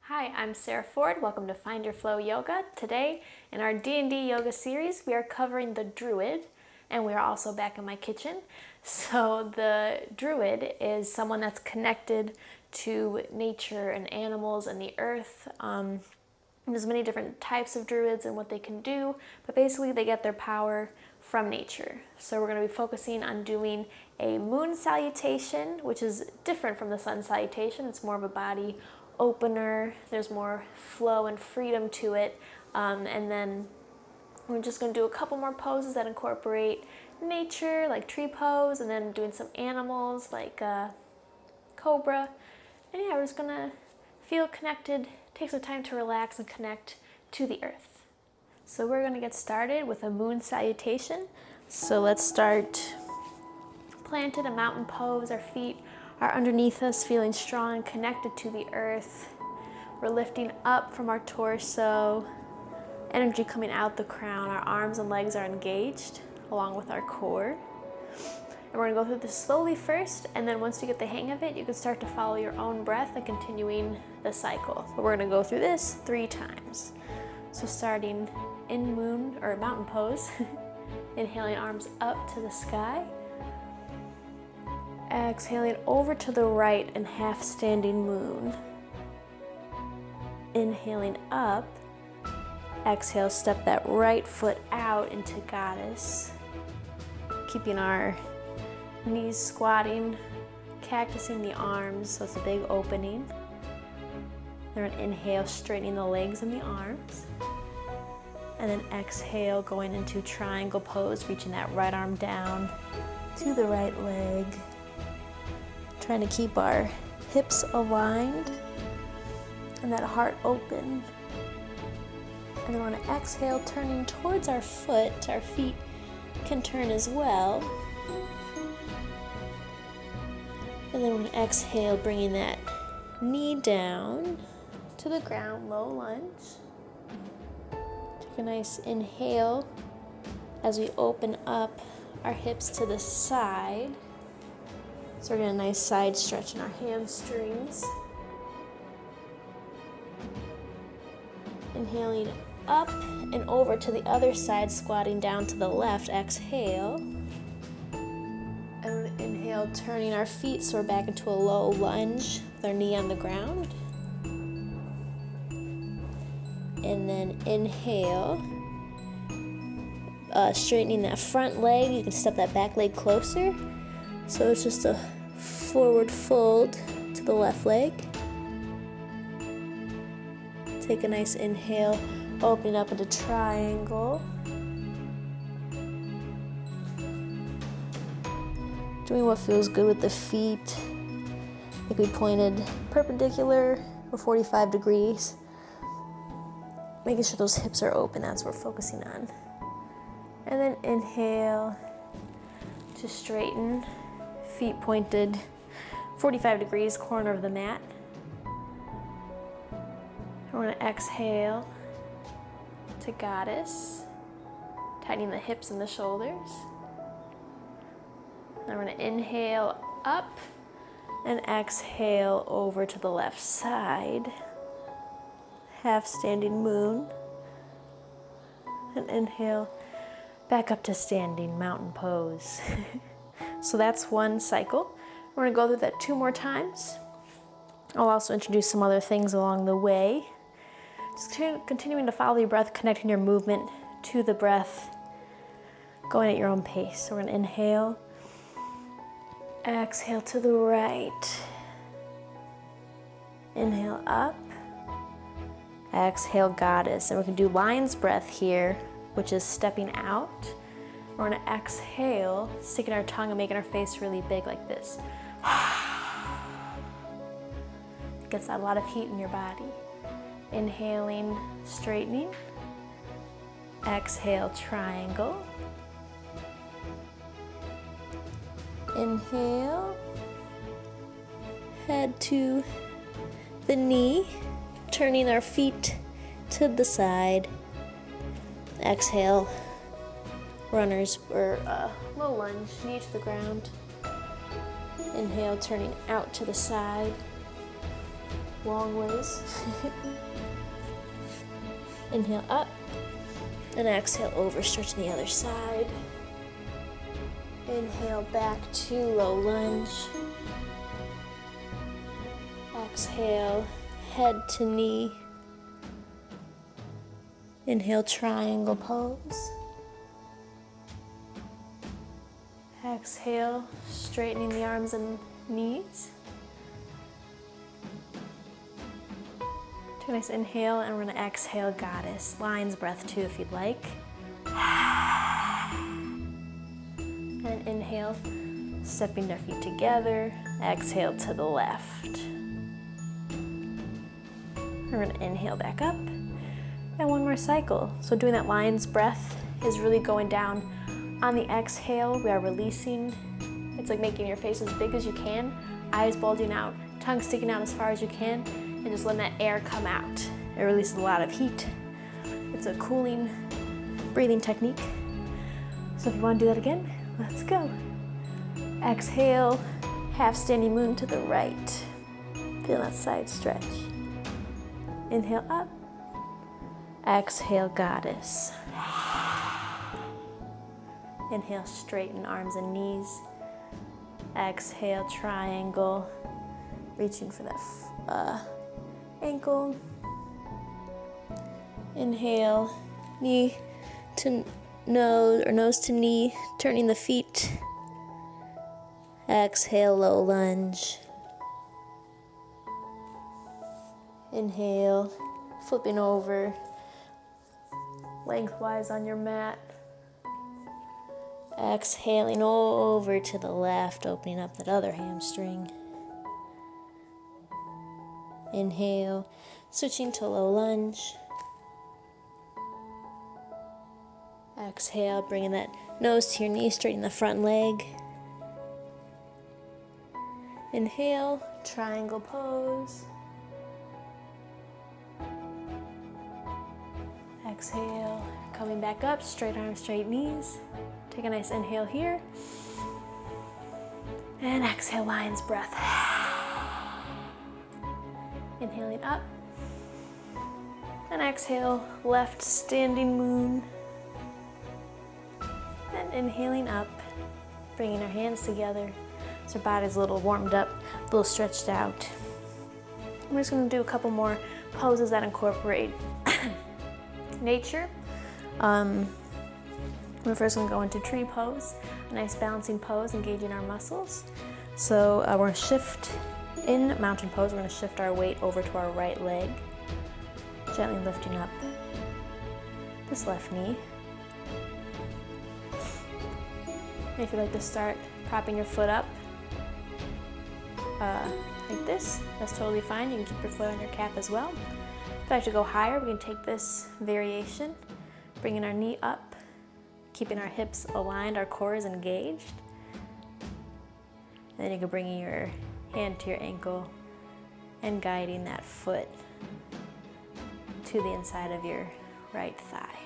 Hi, I'm Sarah Ford. Welcome to Find Your Flow Yoga. Today, in our D&D yoga series, we are covering the Druid, and we are also back in my kitchen. So the Druid is someone that's connected to nature and animals and the earth. There's many different types of Druids and what they can do, but basically they get their power from nature. So we're going to be focusing on doing a moon salutation, which is different from the sun salutation. It's more of a body opener. There's more flow and freedom to it. And then we're just going to do a couple more poses that incorporate nature, like tree pose, and then doing some animals like Cobra. And yeah, we're just going to feel connected, take some time to relax and connect to the earth. So we're going to get started with a moon salutation. So let's start planted in mountain pose. Our feet are underneath us, feeling strong and connected to the earth. We're lifting up from our torso, energy coming out the crown. Our arms and legs are engaged along with our core. And we're gonna go through this slowly first, and then once you get the hang of it, you can start to follow your own breath and continuing the cycle. But we're gonna go through this 3 times. So starting in moon or mountain pose, inhaling arms up to the sky. Exhaling over to the right in half standing moon. Inhaling up. Exhale, step that right foot out into goddess. Keeping our knees squatting, cactusing the arms, so it's a big opening. Then an inhale, straightening the legs and the arms. And then exhale, going into triangle pose, reaching that right arm down to the right leg. Trying to keep our hips aligned and that heart open. And then we're going to exhale, turning towards our foot. Our feet can turn as well. And then we're going to exhale, bringing that knee down to the ground, low lunge. Take a nice inhale as we open up our hips to the side. So we're getting a nice side stretch in our hamstrings. Inhaling up and over to the other side, squatting down to the left. Exhale. And inhale, turning our feet so we're back into a low lunge with our knee on the ground. And then inhale. Straightening that front leg. You can step that back leg closer. So it's just a forward fold to the left leg. Take a nice inhale, open up into triangle. Doing what feels good with the feet. Like we pointed perpendicular or 45 degrees. Making sure those hips are open, that's what we're focusing on. And then inhale to straighten. Feet pointed 45 degrees, corner of the mat. We're going to exhale to goddess, tightening the hips and the shoulders. Then we're going to inhale up and exhale over to the left side. Half standing moon. And inhale back up to standing mountain pose. So that's one cycle. We're going to go through that 2 more times. I'll also introduce some other things along the way. Just continuing to follow your breath, connecting your movement to the breath, going at your own pace. So we're going to inhale, exhale to the right, inhale up, exhale goddess. And we can do lion's breath here, which is stepping out. We're going to exhale, sticking our tongue and making our face really big like this. It gets a lot of heat in your body. Inhaling, straightening. Exhale, triangle. Inhale. Head to the knee, turning our feet to the side. Exhale. Runners or low lunge, knee to the ground. Inhale, turning out to the side. long ways. Inhale up, and exhale over, stretching the other side. Inhale back to low lunge. Exhale, head to knee. Inhale, triangle pose. Exhale, straightening the arms and knees. Take a nice inhale, and we're gonna exhale, goddess. Lion's breath too, if you'd like. And inhale, stepping their feet together. Exhale to the left. We're gonna inhale back up. And one more cycle. So doing that lion's breath is really going down. On the exhale, we are releasing. It's like making your face as big as you can, eyes bulging out, tongue sticking out as far as you can, and just letting that air come out. It releases a lot of heat. It's a cooling, breathing technique. So if you want to do that again, let's go. Exhale, half standing moon to the right. Feel that side stretch. Inhale up. Exhale, goddess. Inhale, straighten arms and knees. Exhale, triangle. Reaching for that ankle. Inhale, knee to nose or nose to knee, turning the feet. Exhale, low lunge. Inhale, flipping over lengthwise on your mat. Exhaling over to the left, opening up that other hamstring. Inhale, switching to low lunge. Exhale, bringing that nose to your knee, straightening the front leg. Inhale, triangle pose. Exhale, coming back up, straight arms, straight knees. Take a nice inhale here. And exhale, lion's breath. Inhaling up. And exhale, left standing moon. And inhaling up, bringing our hands together so our body's a little warmed up, a little stretched out. We're just going to do a couple more poses that incorporate nature. We're first going to go into tree pose, a nice balancing pose, engaging our muscles. So we're going to shift in mountain pose. We're going to shift our weight over to our right leg, gently lifting up this left knee. And if you'd like to start propping your foot up like this, that's totally fine. You can keep your foot on your calf as well. If you'd like to go higher, we can take this variation, bringing our knee up, keeping our hips aligned, our core is engaged. And then you can bring your hand to your ankle and guiding that foot to the inside of your right thigh.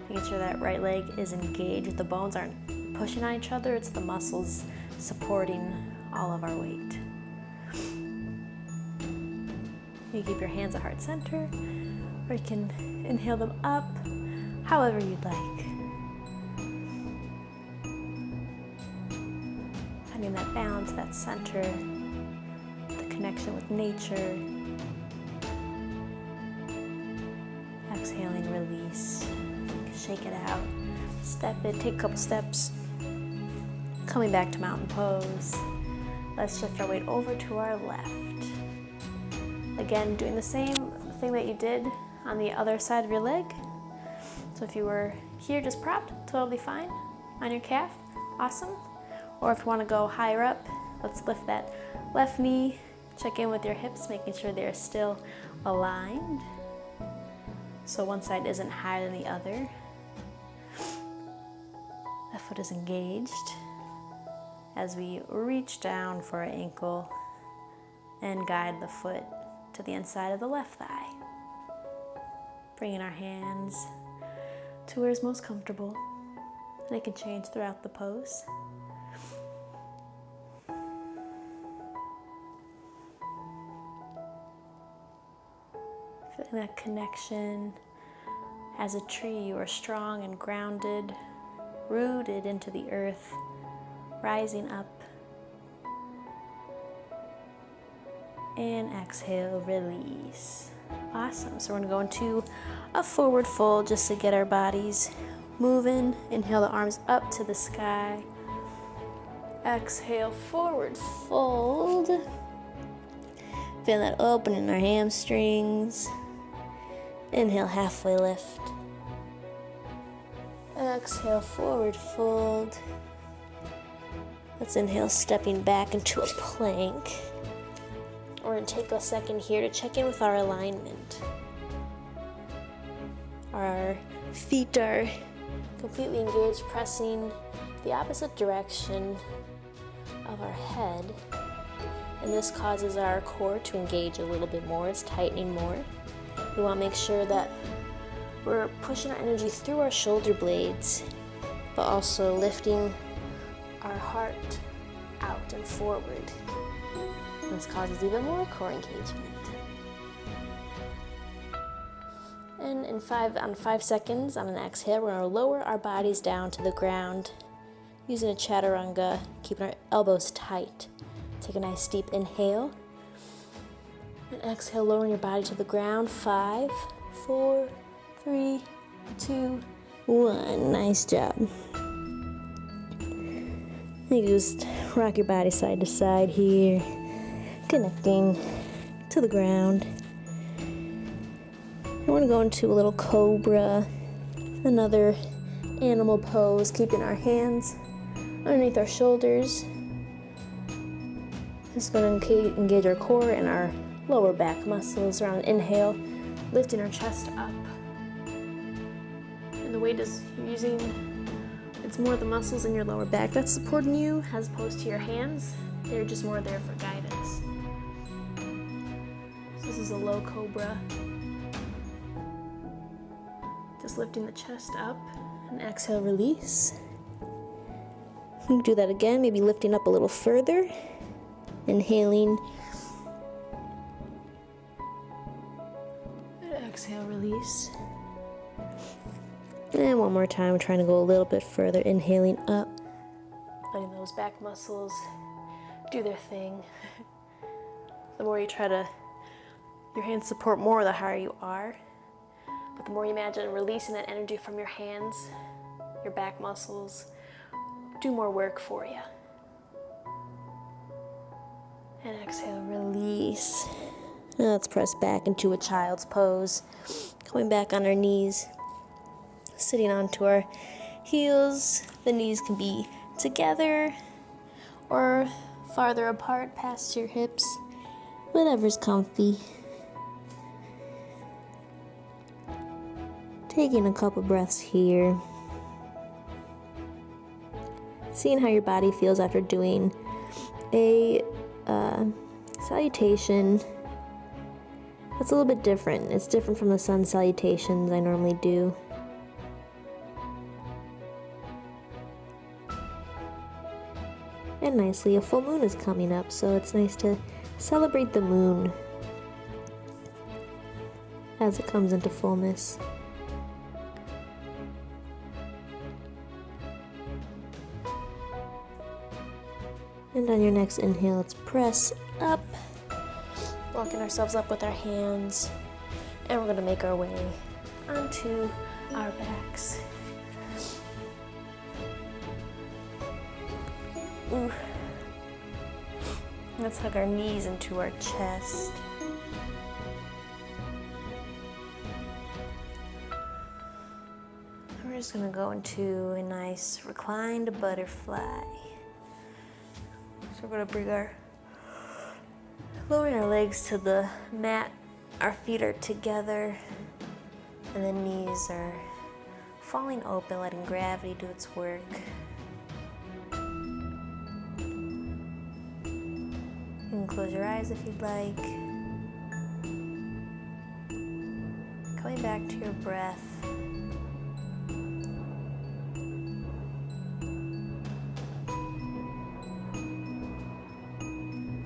Making sure that right leg is engaged. The bones aren't pushing on each other, it's the muscles supporting all of our weight. You keep your hands at heart center, or you can inhale them up, however you'd like. Finding that balance, that center, the connection with nature. Exhaling, release. Shake it out, step it, take a couple steps. Coming back to mountain pose. Let's shift our weight over to our left. Again, doing the same thing that you did on the other side of your leg. So if you were here just propped, totally fine. On your calf, awesome. Or if you want to go higher up, let's lift that left knee, check in with your hips, making sure they're still aligned. So one side isn't higher than the other. That foot is engaged as we reach down for our ankle and guide the foot to the inside of the left thigh. Bringing our hands to where it's most comfortable. And it can change throughout the pose. Feeling that connection. As a tree, you are strong and grounded, rooted into the earth, rising up. And exhale, release. Awesome. So we're going to go into a forward fold just to get our bodies moving. Inhale the arms up to the sky. Exhale, forward fold. Feel that open in our hamstrings. Inhale, halfway lift. Exhale, forward fold. Let's inhale, stepping back into a plank. We're going to take a second here to check in with our alignment. Our feet are completely engaged, pressing the opposite direction of our head. And this causes our core to engage a little bit more. It's tightening more. We want to make sure that we're pushing our energy through our shoulder blades, but also lifting our heart out and forward. This causes even more core engagement. And on 5 seconds, on an exhale, we're going to lower our bodies down to the ground using a Chaturanga, keeping our elbows tight. Take a nice deep inhale. And exhale, lowering your body to the ground. 5, 4, 3, 2, 1. Nice job. You can just rock your body side to side here, connecting to the ground. And we're going to go into a little Cobra, another animal pose, keeping our hands underneath our shoulders. This is going to engage our core and our lower back muscles around inhale, lifting our chest up. And the weight is using, it's more the muscles in your lower back that's supporting you as opposed to your hands. They're just more there for guidance. So this is a low Cobra. Just lifting the chest up and exhale, release. You can do that again, maybe lifting up a little further. Inhaling. And exhale, release. And one more time, trying to go a little bit further. Inhaling up. Letting those back muscles do their thing. The more you try to, your hands support more, the higher you are. But the more you imagine releasing that energy from your hands, your back muscles do more work for you. And exhale, release. Now let's press back into a child's pose. Coming back on our knees, sitting onto our heels. The knees can be together or farther apart past your hips, whatever's comfy. Taking a couple breaths here. Seeing how your body feels after doing a salutation. That's a little bit different. It's different from the sun salutations I normally do. And nicely, a full moon is coming up, so it's nice to celebrate the moon as it comes into fullness. And on your next inhale, let's press up, walking ourselves up with our hands, and we're going to make our way onto our backs. Ooh. Let's hug our knees into our chest. And we're just going to go into a nice reclined butterfly. So we're going to bring lowering our legs to the mat. Our feet are together and the knees are falling open, letting gravity do its work. You can close your eyes if you'd like. Coming back to your breath.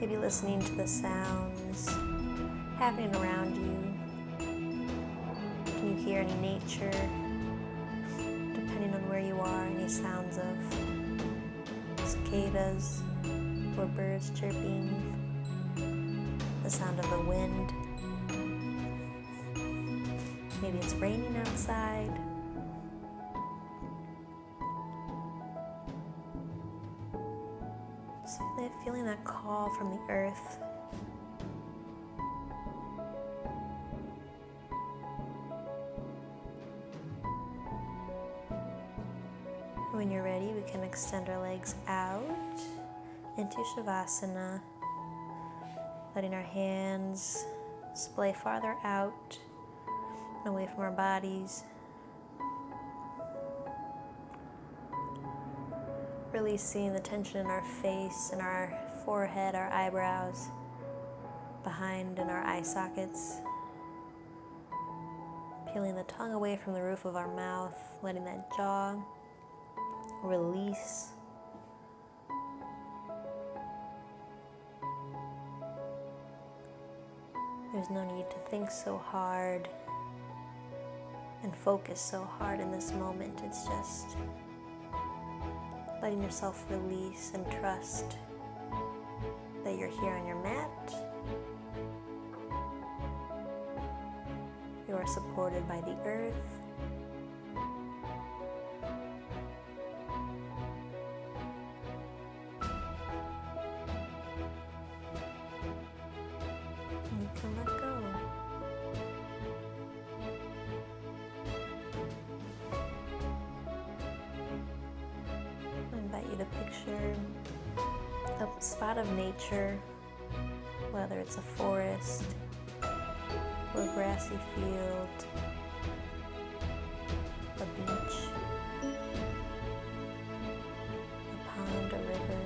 Maybe listening to the sounds happening around you. you hear any nature, depending on where you are, any sounds of cicadas or birds chirping, the sound of the wind. Maybe it's raining outside. Just feeling that call from the earth. When you're ready, we can extend our legs out into Shavasana, letting our hands splay farther out and away from our bodies. Releasing the tension in our face, in our forehead, our eyebrows, behind in our eye sockets. Peeling the tongue away from the roof of our mouth, letting that jaw release. There's no need to think so hard and focus so hard in this moment. It's just letting yourself release and trust that you're here on your mat. You are supported by the earth. You can let go. I invite you to picture a spot of nature, whether it's a forest or a grassy field, a beach, a pond, a river.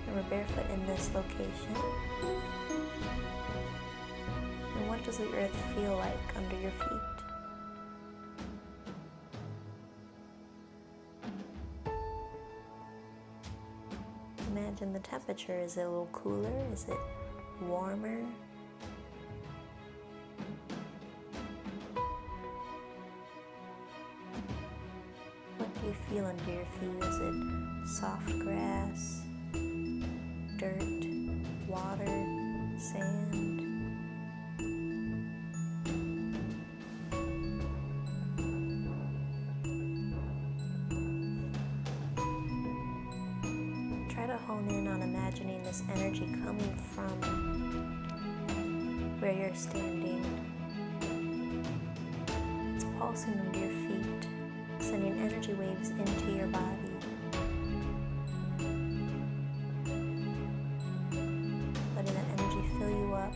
And we're barefoot in this location. And what does the earth feel like under your feet? Imagine the temperature. Is it a little cooler? Is it warmer? What do you feel under your feet? Is it soft grass, dirt, water, sand? Try to hone in on imagining this energy coming from where you're standing. It's pulsing under your feet, sending energy waves into your body. Letting that energy fill you up.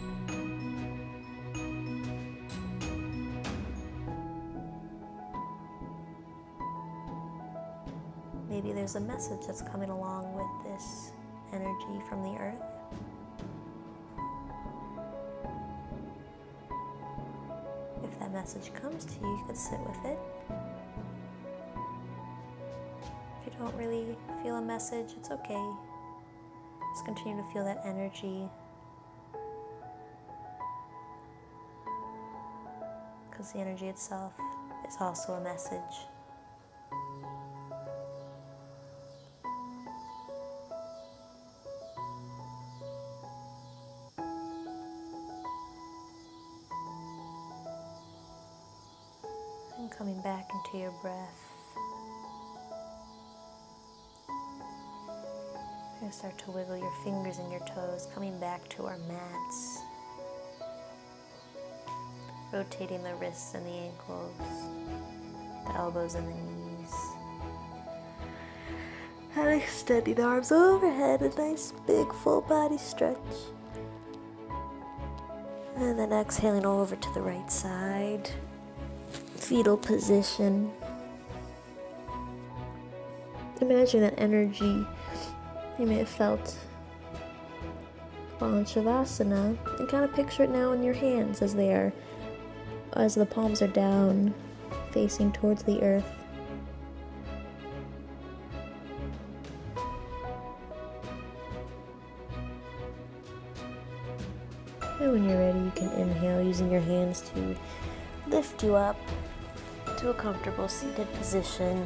Maybe there's a message that's coming along with this energy from the earth. If that message comes to you, you could sit with it. If you don't really feel a message, it's okay. Just continue to feel that energy. Because the energy itself is also a message. And coming back into your breath. You're going to start to wiggle your fingers and your toes, coming back to our mats. Rotating the wrists and the ankles, the elbows and the knees. And extending the arms overhead, a nice big full body stretch. And then exhaling over to the right side. Fetal position. Imagine that energy you may have felt while in Shavasana, and kind of picture it now in your hands as the palms are down, facing towards the earth. And when you're ready, you can inhale using your hands to lift you up to a comfortable seated position.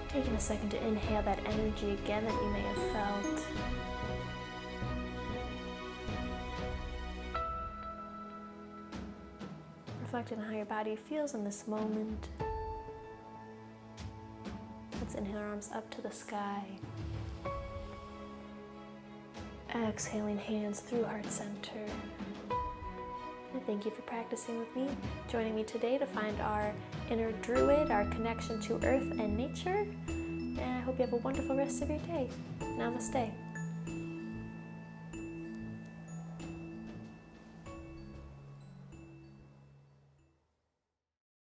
Taking a second to inhale that energy again that you may have felt. Reflecting on how your body feels in this moment. Let's inhale our arms up to the sky. Exhaling hands through heart center. And thank you for practicing with me, joining me today to find our inner druid, our connection to earth and nature. And I hope you have a wonderful rest of your day. Namaste.